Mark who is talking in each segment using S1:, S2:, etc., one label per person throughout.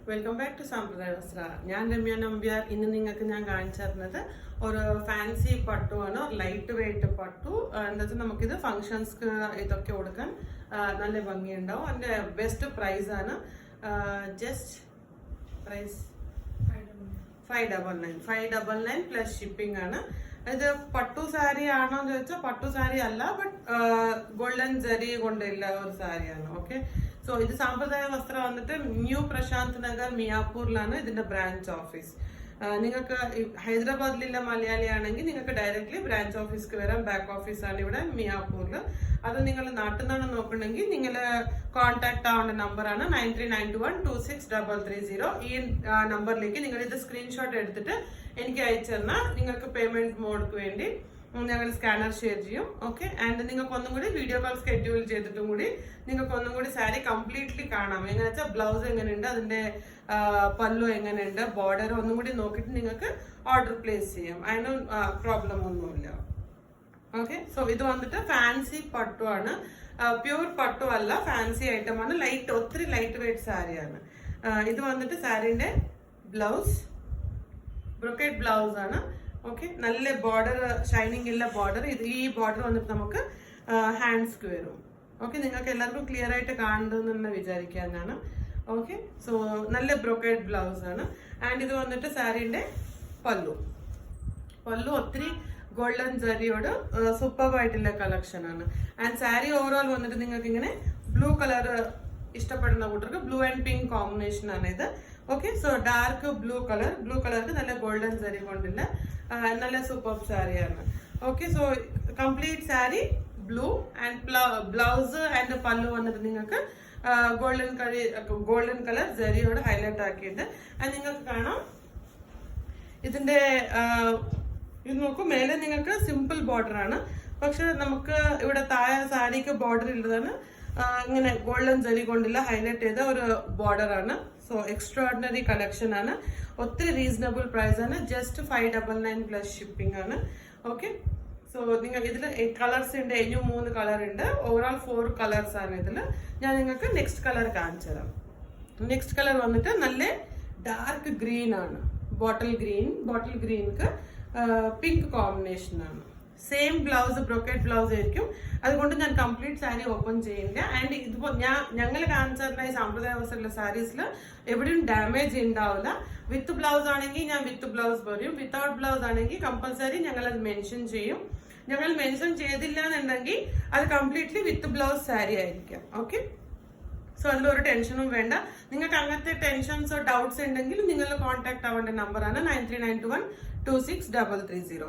S1: Welcome back to Sampradaya വസ്ത്ര. ഞാൻ രമ്യ നമ്പ്യാർ. ഇന്ന് നിങ്ങൾക്ക് ഞാൻ കാണിച്ചു തരുന്നത് ഒരു ഫാൻസി പട്ടുവാണ്, ലൈറ്റ് വെയിറ്റ് പട്ടു. എന്താ വെച്ചാൽ നമുക്കിത് ഫങ്ഷൻസ്ക്ക് ഇതൊക്കെ കൊടുക്കാൻ നല്ല ഭംഗിയുണ്ടാവും. അതിൻ്റെ ബെസ്റ്റ് പ്രൈസ് ആണ്. ജസ്റ്റ് പ്രൈസ് 599 പ്ലസ് ഷിപ്പിംഗ് ആണ്. ഇത് പട്ടു സാരി ആണോ എന്ന് ചോദിച്ചാൽ പട്ടു സാരി അല്ല, ബട്ട് ഗോൾഡൻ ജരി കൊണ്ടുള്ള ഒരു സാരിയാണ്. ഓക്കെ, സോ ഇത് സാമ്പ്രദായ വസ്ത്രം വന്നിട്ട് ന്യൂ പ്രശാന്ത് നഗർ മിയാപൂരിലാണ് ഇതിന്റെ ബ്രാഞ്ച് ഓഫീസ്. നിങ്ങൾക്ക് ഹൈദരാബാദിലുള്ള മലയാളി ആണെങ്കിൽ നിങ്ങൾക്ക് ഡയറക്ട്ലി ബ്രാഞ്ച് ഓഫീസ്ക്ക് വരാം. ബാക്ക് ഓഫീസാണ് ഇവിടെ മിയാപൂരിൽ. അത് നിങ്ങൾ നാട്ടിൽ നിന്നാണ് നോക്കണമെങ്കിൽ നിങ്ങൾ കോൺടാക്ട് ആവേണ്ട നമ്പറാണ് 9392126330. ഈ നമ്പറിലേക്ക് നിങ്ങൾ ഇത് സ്ക്രീൻഷോട്ട് എടുത്തിട്ട് എനിക്ക് അയച്ചു തന്നാൽ നിങ്ങൾക്ക് പേയ്മെന്റ് മോഡ്ക്ക് വേണ്ടി ഞങ്ങൾ സ്കാനർ ഷെയർ ചെയ്യും. ഓക്കെ, ആൻഡ് നിങ്ങൾക്ക് ഒന്നും കൂടി വീഡിയോ കോൾ സ്കെഡ്യൂൾ ചെയ്തിട്ടും കൂടി നിങ്ങൾക്ക് ഒന്നും കൂടി സാരി കംപ്ലീറ്റ്ലി കാണാം. എങ്ങനെ വെച്ചാൽ ബ്ലൗസ് എങ്ങനെയുണ്ട്, അതിന്റെ പല്ലു എങ്ങനെയുണ്ട്, ബോർഡർ ഒന്നും കൂടി നോക്കിയിട്ട് നിങ്ങൾക്ക് ഓർഡർ പ്ലേസ് ചെയ്യാം. അതിന് പ്രോബ്ലം ഒന്നുമില്ല. ഓക്കെ, സോ ഇത് വന്നിട്ട് ഫാൻസി പട്ടു ആണ്. പ്യൂർ പട്ടു അല്ല, ഫാൻസി ഐറ്റം ആണ്. ഒത്തിരി ലൈറ്റ് വെയിറ്റ് സാരിയാണ്. ഇത് വന്നിട്ട് സാരിന്റെ ബ്ലൗസ് ബ്രൊക്കേറ്റ് ബ്ലൗസ് ആണ്. ഓക്കെ, നല്ല ബോർഡർ, ഷൈനിങ് ഉള്ള ബോർഡർ. ഈ ബോർഡർ വന്നിട്ട് നമുക്ക് ഹാൻഡ്സ്ക്ക് വരും. ഓക്കെ, നിങ്ങൾക്ക് എല്ലാവർക്കും ക്ലിയർ ആയിട്ട് കാണുന്നുണ്ടെന്ന് വിചാരിക്കാനാണ്. ഓക്കെ, സോ നല്ല ബ്രൊക്കേറ്റ് ബ്ലൗസ് ആണ്. ആൻഡ് ഇത് വന്നിട്ട് സാരിന്റെ പല്ലു ഒത്തിരി ഗോൾഡൻ ജരിയോട് സൂപ്പർ ആയിട്ടുള്ള കളക്ഷൻ ആണ്. ആൻഡ് സാരി ഓവറോൾ വന്നിട്ട് നിങ്ങൾക്ക് ഇങ്ങനെ ബ്ലൂ കളർ ഇഷ്ടപ്പെടുന്ന കൂട്ടർക്ക് ബ്ലൂ ആൻഡ് പിങ്ക് കോമ്പിനേഷൻ ആണ് ഇത്. ഓക്കെ, സോ ഡാർക്ക് ബ്ലൂ കളർക്ക് നല്ല ഗോൾഡൻ സാരി കൊണ്ടുള്ള നല്ല സൂപ്പർ സാരിയാണ്. Okay, so complete sari blue and blouse and പല്ലു വന്നിട്ട് നിങ്ങൾക്ക് ഗോൾഡൻ കളർ ജരിയോട് ഹൈലൈറ്റ് ആക്കിയിട്ട്. അത് നിങ്ങൾക്ക് കാണാം. ഇതിന്റെ ഇത് നോക്കൂ, മേലെ നിങ്ങൾക്ക് സിമ്പിൾ ബോർഡർ ആണ്, പക്ഷെ നമുക്ക് ഇവിടെ താഴെ സാരിക്ക് ബോർഡർ ഉള്ളതാണ്. ഇങ്ങനെ ഗോൾഡൻ ജരി കൊണ്ടുള്ള ഹൈലൈറ്റ് ചെയ്ത ഒരു ബോർഡർ ആണ്. സോ എക്സ്ട്രാordinary കളക്ഷൻ ആണ്. ഒത്തിരി റീസണബിൾ പ്രൈസ് ആണ്. ജസ്റ്റ് 599 പ്ലസ് ഷിപ്പിംഗ് ആണ്. ഓക്കെ, സോ നിങ്ങൾ ഇതിൽ കളേഴ്സ് ഉണ്ട്. ഇനിയും 3 കളർ ഉണ്ട്. ഓവറോൾ 4 കളേഴ്സ് ആണ് ഇതിൽ. ഞാൻ നിങ്ങൾക്ക് നെക്സ്റ്റ് കളർ കാണിച്ചു തരാം. നെക്സ്റ്റ് കളർ വന്നിട്ട് നല്ല ഡാർക്ക് ഗ്രീൻ ആണ്. ബോട്ടിൽ ഗ്രീൻക്ക് പിങ്ക് കോമ്പിനേഷൻ ആണ്. സെയിം ബ്ലൗസ് ബ്രൊക്കേറ്റ് ബ്ലൗസ് ആയിരിക്കും. അതുകൊണ്ട് ഞാൻ കംപ്ലീറ്റ് സാരി ഓപ്പൺ ചെയ്യില്ല. ആൻഡ് ഇതിപ്പോ ഞങ്ങൾ കാണിച്ചിട്ടുള്ള ഈ സാമ്പ്രദായ വസ്ത്രമുള്ള സാരീസിൽ എവിടെയും ഡാമേജ് ഉണ്ടാവില്ല. വിത്ത് ബ്ലൗസ് ആണെങ്കിൽ ഞാൻ വിത്ത് ബ്ലൗസ് പറയും, വിത്തൗട്ട് ബ്ലൗസ് ആണെങ്കിൽ കമ്പൽസറി ഞങ്ങൾ അത് മെൻഷൻ ചെയ്യും. ഞങ്ങൾ മെൻഷൻ ചെയ്തില്ല എന്നുണ്ടെങ്കിൽ അത് കംപ്ലീറ്റ്ലി വിത്ത് ബ്ലൗസ് സാരി ആയിരിക്കും. ഓക്കെ, സോ അതിലൊരു ടെൻഷനും വേണ്ട. നിങ്ങൾക്ക് അങ്ങനത്തെ ടെൻഷൻസോ ഡൗട്ട്സ് ഉണ്ടെങ്കിൽ നിങ്ങൾ കോൺടാക്ട് ആവേണ്ട നമ്പറാണ് 9392126330.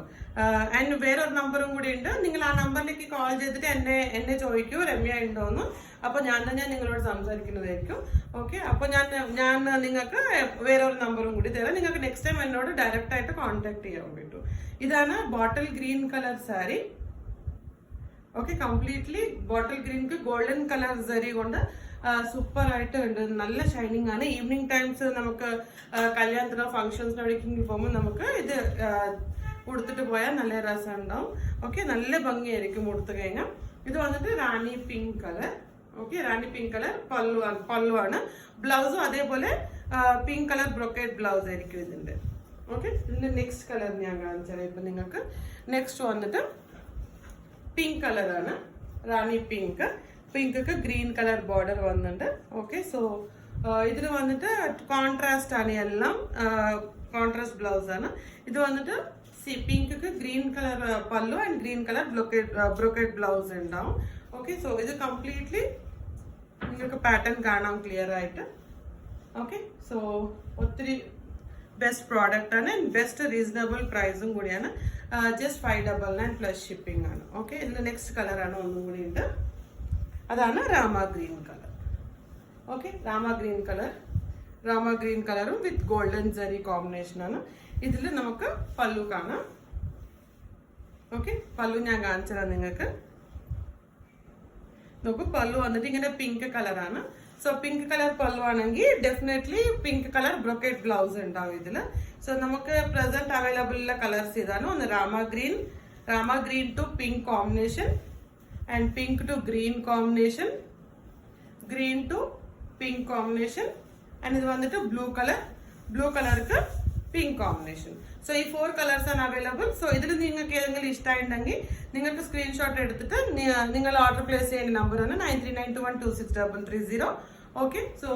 S1: ആൻഡ് വേറൊരു നമ്പറും കൂടി ഉണ്ട്. നിങ്ങൾ ആ നമ്പറിലേക്ക് കോൾ ചെയ്തിട്ട് എന്നെ ചോദിക്കൂ രമ്യ ഉണ്ടോന്ന്. അപ്പൊ ഞാൻ തന്നെ നിങ്ങളോട് സംസാരിക്കുന്നതായിരിക്കും. ഓക്കെ, അപ്പൊ ഞാൻ നിങ്ങൾക്ക് വേറൊരു നമ്പറും കൂടി തരാം. നിങ്ങൾക്ക് നെക്സ്റ്റ് ടൈം എന്നോട് ഡയറക്റ്റ് ആയിട്ട് കോൺടാക്ട് ചെയ്യാൻ പറ്റും. ഇതാണ് bottle green colour sari. Okay, completely bottle ഗ്രീൻക്ക് ഗോൾഡൻ കളർ ജരി കൊണ്ട് സൂപ്പർ ആയിട്ട് ഉണ്ട്. നല്ല ഷൈനിങ് ആണ്. ഈവനിങ് ടൈംസ് നമുക്ക് കല്യാണത്തിനോ ഫംഗ്ഷൻസിനോ എവിടേക്കെങ്കിലും പോകുമ്പോൾ നമുക്ക് ഇത് ഉടുത്തിട്ട് പോയാൽ നല്ല രസം ഉണ്ടാവും. ഓക്കെ, നല്ല ഭംഗിയായിരിക്കും ഉടുത്തു കഴിഞ്ഞാൽ. ഇത് വന്നിട്ട് റാണി പിങ്ക് കളർ. ഓക്കെ, റാണി പിങ്ക് കളർ പല്ലുവാണ്. ബ്ലൗസും അതേപോലെ പിങ്ക് കളർ ബ്രൊക്കേറ്റ് ബ്ലൗസ് ആയിരിക്കും ഇതിന്റെ. ഓക്കെ, ഇതിന്റെ നെക്സ്റ്റ് കളർ ഞാൻ കാണിച്ചാൽ ഇപ്പൊ നിങ്ങൾക്ക് നെക്സ്റ്റ് വന്നിട്ട് പിങ്ക് കളറാണ്. റാണി പിങ്ക്ക് ഗ്രീൻ കളർ ബോർഡർ വന്നിട്ടുണ്ട്. ഓക്കെ, സോ ഇതിൽ വന്നിട്ട് കോൺട്രാസ്റ്റ് ആണ്. എല്ലാം കോൺട്രാസ്റ്റ് ബ്ലൗസ് ആണ്. ഇത് വന്നിട്ട് പിങ്ക്ക് ഗ്രീൻ കളർ പല്ലു and green colour brocade blouse ഉണ്ടാവും. ഓക്കെ, സോ ഇത് കംപ്ലീറ്റ്ലി നിങ്ങൾക്ക് പാറ്റേൺ കാണാം ക്ലിയർ ആയിട്ട്. ഓക്കെ, സോ ഒത്തിരി ബെസ്റ്റ് പ്രോഡക്റ്റ് ആണ്. ബെസ്റ്റ് റീസണബിൾ പ്രൈസും കൂടിയാണ്. ജസ്റ്റ് 599 പ്ലസ് ഷിപ്പിംഗ് ആണ്. ഓക്കെ, ഇതിന്റെ നെക്സ്റ്റ് കളറാണ് ഒന്നും കൂടി ഉണ്ട്. അതാണ് Rama green colour. Okay, Rama green കളറും വിത്ത് ഗോൾഡൻ ജരി കോമ്പിനേഷൻ ആണ്. ഇതിൽ നമുക്ക് പല്ലു കാണാം. ഓക്കെ, പല്ലു ഞാൻ കാണിച്ചതാണ് നിങ്ങൾക്ക്. നോക്കൂ, പല്ലു വന്നിട്ട് ഇങ്ങനെ പിങ്ക് കളറാണ്. സോ പിങ്ക് കളർ പല്ലു ആണെങ്കിൽ definitely pink colour brocade blouse ഉണ്ടാവും ഇതിൽ. സോ നമുക്ക് പ്രസന്റ് അവൈലബിൾ ഉള്ള കളേഴ്സ് ഇതാണ്. ഒന്ന് രാമ green to pink combination and pink to green combination, green to pink combination, and ഇത് വന്നിട്ട് ബ്ലൂ കളർക്ക് പിങ്ക് കോമ്പിനേഷൻ. സോ ഈ 4 കളേഴ്സ് ആണ് അവൈലബിൾ. സോ ഇതിൽ നിങ്ങൾക്ക് ഏതെങ്കിലും ഇഷ്ടമുണ്ടെങ്കിൽ നിങ്ങൾക്ക് സ്ക്രീൻഷോട്ട് എടുത്തിട്ട് നിങ്ങൾ ഓർഡർ പ്ലേസ് ചെയ്യുന്ന നമ്പറാണ് 9392126330. ഓക്കെ, സോ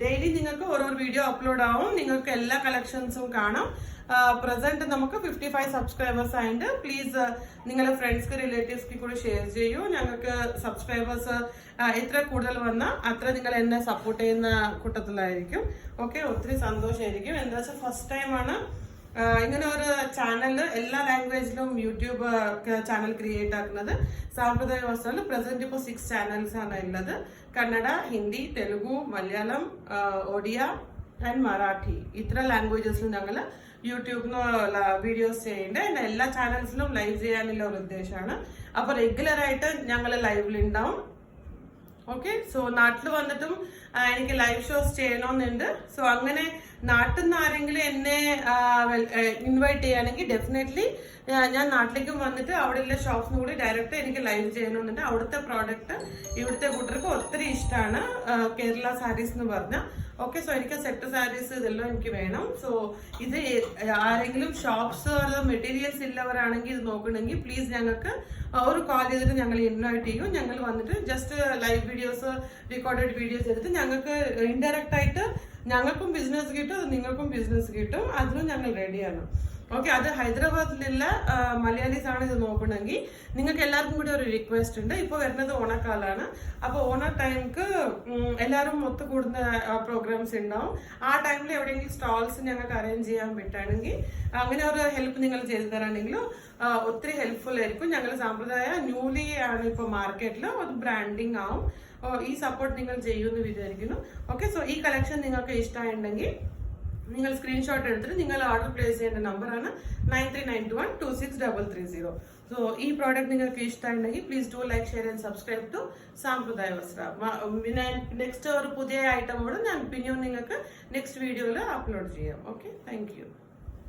S1: ഡെയിലി നിങ്ങൾക്ക് ഓരോ വീഡിയോ അപ്ലോഡ് ആവും, നിങ്ങൾക്ക് എല്ലാ കളക്ഷൻസും കാണാം. പ്രസന്റ് നമുക്ക് 55 സബ്സ്ക്രൈബേഴ്സ് ആയിട്ട്. പ്ലീസ് നിങ്ങളുടെ ഫ്രണ്ട്സ്ക്ക് റിലേറ്റീവ്സ്ക്ക് കൂടി ഷെയർ ചെയ്യൂ. ഞങ്ങൾക്ക് സബ്സ്ക്രൈബേഴ്സ് എത്ര കൂടുതൽ വന്നാൽ അത്ര നിങ്ങൾ എന്നെ സപ്പോർട്ട് ചെയ്യുന്ന കൂട്ടത്തിലായിരിക്കും. ഓക്കെ, ഒത്തിരി സന്തോഷമായിരിക്കും. എന്താ വെച്ചാൽ ഫസ്റ്റ് ടൈമാണ് ഇങ്ങനെ ഒരു ചാനൽ എല്ലാ ലാംഗ്വേജിലും യൂട്യൂബ് ചാനൽ ക്രിയേറ്റ് ആക്കുന്നത്. സാമ്പ്രദായ വസ്ത്രത്തിൽ പ്രസന്റ് ഇപ്പോൾ 6 ചാനൽസ് ആണ് ഉള്ളത്. കന്നഡ, ഹിന്ദി, തെലുഗു, മലയാളം, ഒഡിയ ആൻഡ് മറാഠി ഇത്ര ലാംഗ്വേജസിലും ഞങ്ങൾ യൂട്യൂബിന് വീഡിയോസ് ചെയ്യേണ്ടത്. എല്ലാ ചാനൽസിലും ലൈവ് ചെയ്യാനുള്ള ഒരു ഉദ്ദേശമാണ്. അപ്പൊ റെഗുലർ ആയിട്ട് ഞങ്ങൾ ലൈവിലുണ്ടാവും. ഓക്കെ, സോ നാട്ടിൽ വന്നിട്ടും എനിക്ക് ലൈവ് ഷോസ് ചെയ്യണമെന്നുണ്ട്. സോ അങ്ങനെ നാട്ടിൽ നിന്ന് ആരെങ്കിലും എന്നെ ഇൻവൈറ്റ് ചെയ്യുകയാണെങ്കിൽ ഡെഫിനറ്റ്ലി ഞാൻ നാട്ടിലേക്കും വന്നിട്ട് അവിടെയുള്ള ഷോപ്സിനും കൂടി ഡയറക്റ്റ് എനിക്ക് ലൈവ് ചെയ്യണമെന്നുണ്ട്. അവിടുത്തെ പ്രോഡക്റ്റ് ഇവിടുത്തെ കൂട്ടർക്ക് ഒത്തിരി ഇഷ്ടമാണ്. കേരള സാരീസ് എന്ന് പറഞ്ഞ. ഓക്കെ, സോ എനിക്ക് സെറ്റ് സാരീസ് ഇതെല്ലാം എനിക്ക് വേണം. സോ ഇത് ആരെങ്കിലും ഷോപ്സ് മെറ്റീരിയൽസ് ഇല്ലവരാണെങ്കിൽ ഇത് നോക്കണമെങ്കിൽ പ്ലീസ് ഞങ്ങൾക്ക് ഒരു കോൾ ചെയ്തിട്ട് ഞങ്ങൾ ഇൻവൈറ്റ് ചെയ്യും. ഞങ്ങൾ വന്നിട്ട് just live videos, recorded videos എടുത്ത് ഞങ്ങൾക്ക് ഇൻഡയറക്റ്റ് ആയിട്ട് ഞങ്ങൾക്കും ബിസിനസ് കിട്ടും, നിങ്ങൾക്കും ബിസിനസ് കിട്ടും. അതിനും ഞങ്ങൾ റെഡിയാണ്. ഓക്കെ, അത് ഹൈദരാബാദിലുള്ള മലയാളീസ് ആണ് ഇത് നോക്കണമെങ്കിൽ നിങ്ങൾക്ക് എല്ലാവർക്കും കൂടി ഒരു റിക്വസ്റ്റ് ഉണ്ട്. ഇപ്പോൾ വരുന്നത് ഓണക്കാലാണ്. അപ്പോൾ ഓണ ടൈംക്ക് എല്ലാവരും ഒത്തുകൂടുന്ന പ്രോഗ്രാംസ് ഉണ്ടാവും. ആ ടൈമിൽ എവിടെയെങ്കിലും സ്റ്റോൾസ് ഞങ്ങൾക്ക് അറേഞ്ച് ചെയ്യാൻ പറ്റുകയാണെങ്കിൽ അങ്ങനെ ഒരു ഹെൽപ്പ് നിങ്ങൾ ചെയ്തു തരാണെങ്കിലും ഒത്തിരി ഹെൽപ്ഫുൾ ആയിരിക്കും. ഞങ്ങൾ സാമ്പ്രദായ ന്യൂലി ആണ് ഇപ്പോൾ മാർക്കറ്റിൽ, അത് ബ്രാൻഡിങ് ആവും. ഈ സപ്പോർട്ട് നിങ്ങൾ ചെയ്യുമെന്ന് വിചാരിക്കുന്നു. ഓക്കെ, സോ ഈ കളക്ഷൻ നിങ്ങൾക്ക് ഇഷ്ടമായിട്ടുണ്ടെങ്കിൽ നിങ്ങൾ സ്ക്രീൻഷോട്ട് എടുത്തിട്ട് നിങ്ങൾ ഓർഡർ പ്ലേസ് ചെയ്യേണ്ട നമ്പറാണ് 9392126330. സോ ഈ പ്രോഡക്റ്റ് നിങ്ങൾക്ക് ഇഷ്ടമായിട്ടുണ്ടെങ്കിൽ please do like, share and subscribe to Sampradaya Vastra. പിന്നെ നെക്സ്റ്റ് ഒരു പുതിയ ഐറ്റം കൂടെ ഞാൻ പിന്നെയും നിങ്ങൾക്ക് നെക്സ്റ്റ് വീഡിയോയിൽ അപ്ലോഡ് ചെയ്യാം. Okay, thank you.